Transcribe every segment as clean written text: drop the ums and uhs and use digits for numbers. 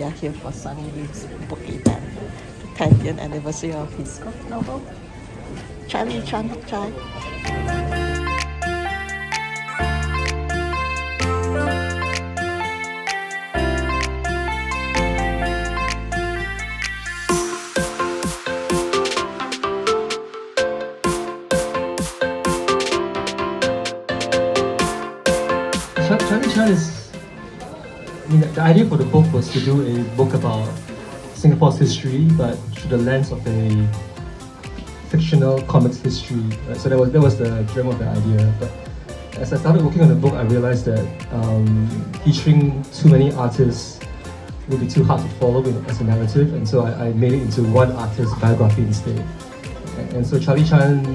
are here for Sonny Liew's book event, the 10th anniversary of his novel, Charlie Chan Hock Chye. Charlie Chan is, the idea for the book was to do a book about Singapore's history, but through the lens of a fictional comics history. Right? So that was the germ of the idea. But as I started working on the book, I realized that featuring too many artists would be too hard to follow as a narrative, and so I made it into one artist's biography instead. And so Charlie Chan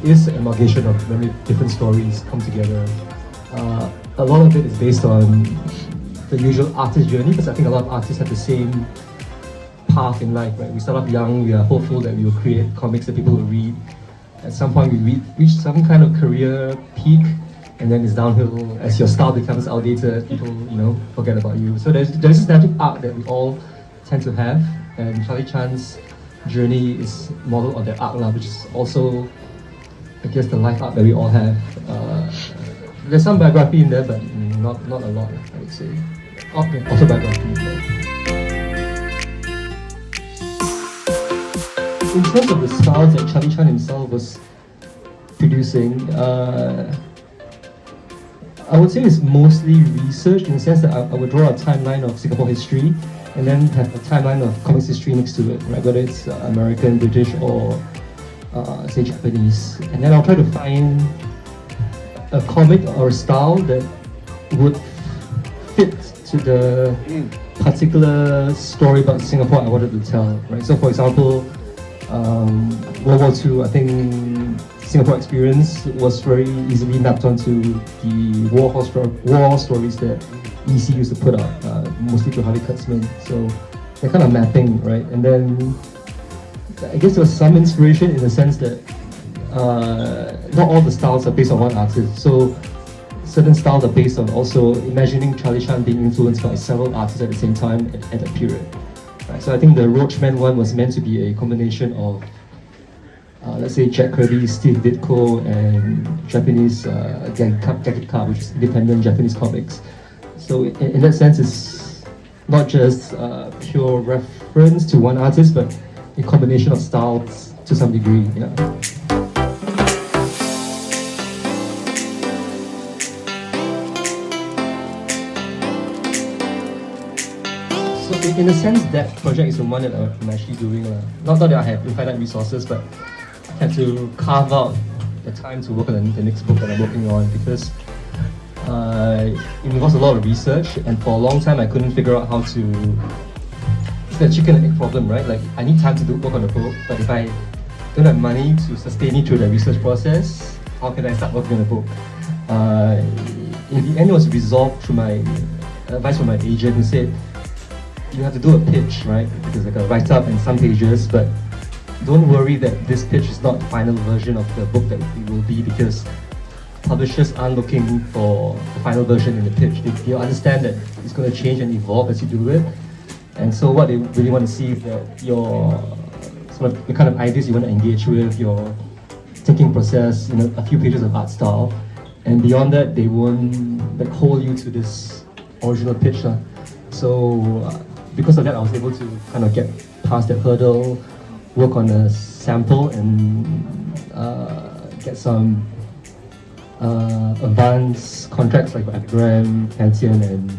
is an amalgamation of many different stories come together. A lot of it is based on the usual artist journey, because I think a lot of artists have the same path in life, right? We start off young, we are hopeful that we will create comics that people will read. At some point we reach some kind of career peak, and then it's downhill. As your style becomes outdated, people, forget about you. So there's this natural arc that we all tend to have, and Charlie Chan's journey is modeled on that arc, which is also, I guess, the life arc that we all have. There's some biography in there, but not a lot, I would say. Autobiography. In terms of the styles that Charlie Chan himself was producing, I would say it's mostly research, in the sense that I would draw a timeline of Singapore history and then have a timeline of comics history next to it, right? Whether it's American, British, or say Japanese. And then I'll try to find a comic or a style that would fit to the particular story about Singapore I wanted to tell, right? So for example, World War II, I think Singapore experience was very easily mapped onto the war stories that EC used to put out, mostly through Harvey Kurtzman. So they're kind of mapping, right? And then I guess there was some inspiration in the sense that not all the styles are based on one artist. So certain styles are based on also imagining Charlie Chan being influenced by several artists at the same time at that period. Right, so I think the Roachman one was meant to be a combination of, let's say, Jack Kirby, Steve Ditko, and Japanese Gekka, which is independent Japanese comics. So in that sense, it's not just pure reference to one artist, but a combination of styles to some degree. Yeah. So in a sense, that project is the one that I'm actually doing. Not that I have infinite resources, but I had to carve out the time to work on the next book that I'm working on, because it involves a lot of research, and for a long time I couldn't figure out how to... It's the chicken and egg problem, right? Like, I need time to work on the book, but if I don't have money to sustain it through the research process, how can I start working on the book? In the end, it was resolved through my advice from my agent, who said, you have to do a pitch, right? There's like a write-up and some pages, but don't worry that this pitch is not the final version of the book that it will be, because publishers aren't looking for the final version in the pitch. They'll understand that it's going to change and evolve as you do it. And so what they really want to see is that your sort of the kind of ideas you want to engage with, your thinking process, a few pages of art style, and beyond that, they won't hold you to this original pitch. So because of that, I was able to kind of get past that hurdle, work on a sample, and get some advanced contracts like Graham, Pantheon, and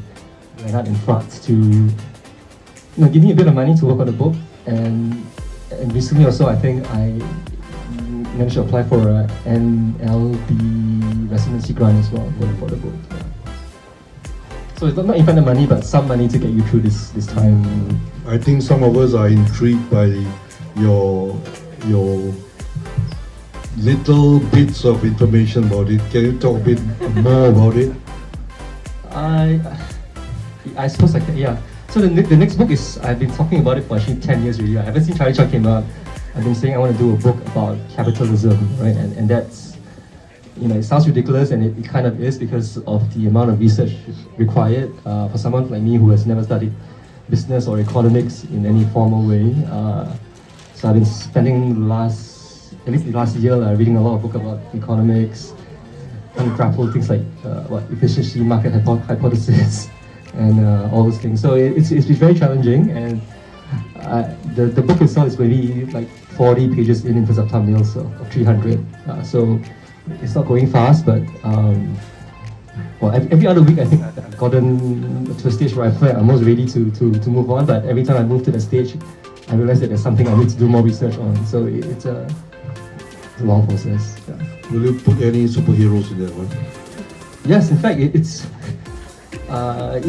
Renat and Fratz to give me a bit of money to work on the book. And recently also, I think I managed to apply for an NLB residency grant as well for the book. Yeah. So it's not infinite money, but some money to get you through this time. I think some of us are intrigued by your little bits of information about it. Can you talk a bit more about it? I suppose I can, yeah. So the next book is, I've been talking about it for actually 10 years really. Ever since Charlie Chan came out, I've been saying I want to do a book about capitalism, right? And that's, it sounds ridiculous, and it kind of is, because of the amount of research required for someone like me who has never studied business or economics in any formal way. So I've been spending at least the last year, reading a lot of books about economics, and grapple things like efficiency, market hypothesis, and all those things. So it's been very challenging, and the book itself is really like 40 pages in terms of thumbnails, so 300. So it's not going fast, but every other week I think I've gotten to a stage where I feel like I'm almost ready to move on. But every time I move to the stage, I realize that there's something I need to do more research on. So it's a long process. Yeah. Will you put any superheroes in that one? Yes, in fact, it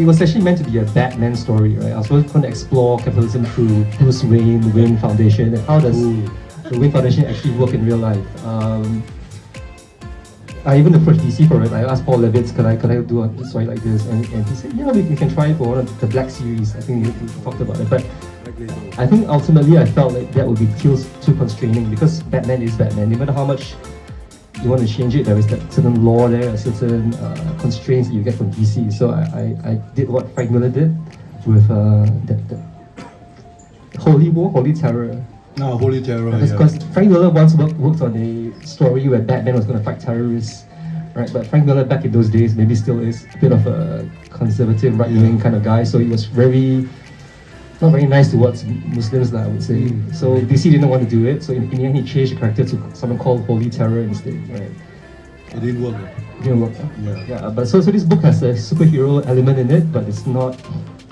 was actually meant to be a Batman story, right? I was going to explore capitalism through Bruce Wayne Foundation, and how does the Wayne Foundation actually work in real life. I even approached DC for it. I asked Paul Levitz, could I do a story like this? And he said, yeah, we can try it for one of the Black series. I think we talked about it. But I think ultimately I felt like that would be too constraining, because Batman is Batman. No matter how much you want to change it, there is that certain law there, certain constraints that you get from DC. So I did what Frank Miller did with the Holy War, Holy Terror. No, Holy Terror. Because Frank Miller once worked on a story where Batman was going to fight terrorists, right? But Frank Miller back in those days maybe still is a bit of a conservative, right-wing kind of guy. So he was not very nice towards Muslims, I would say. So DC didn't want to do it. So in the end, he changed the character to someone called Holy Terror instead, right? It didn't work. It didn't work. Yeah. But so this book has a superhero element in it, but it's not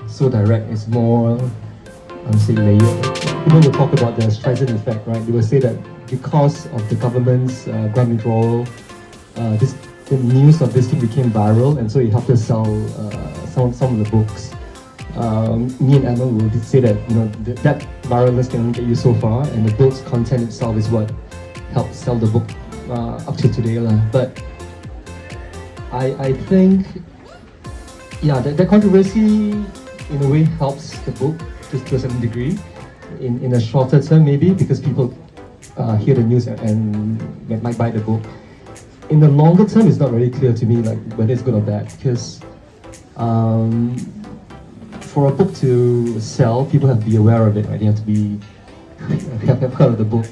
so direct. It's more, I would say, layered. People will talk about the Streisand effect, right? They will say that because of the government's gun withdrawal, the news of this thing became viral, and so it helped us sell some of the books. Me and Emma will say that that viralness can only get you so far, and the book's content itself is what helps sell the book up to today. But I think, that controversy in a way helps the book to a certain degree. In a shorter term, maybe, because people hear the news and might buy the book. In the longer term, it's not very clear to me whether it's good or bad, because for a book to sell, people have to be aware of it, right? They have to have heard of the book.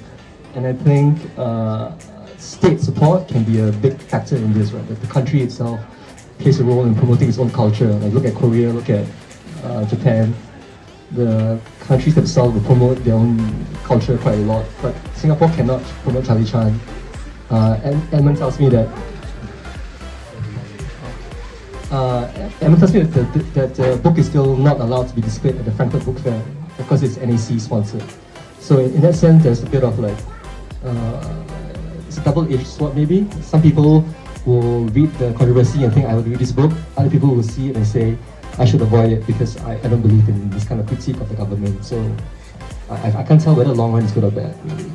And I think state support can be a big factor in this, right? That the country itself plays a role in promoting its own culture. Like look at Korea, look at Japan. The countries themselves will promote their own culture quite a lot, but Singapore cannot promote Charlie Chan. And Edmund tells me that the book is still not allowed to be displayed at the Frankfurt Book Fair because it's NAC sponsored. So in that sense, there's a bit of it's a double-edged sword maybe. Some people will read the controversy and think I would read this book. Other people will see it and say I should avoid it because I don't believe in this kind of critique of the government. So I can't tell whether long run is good or bad. Really.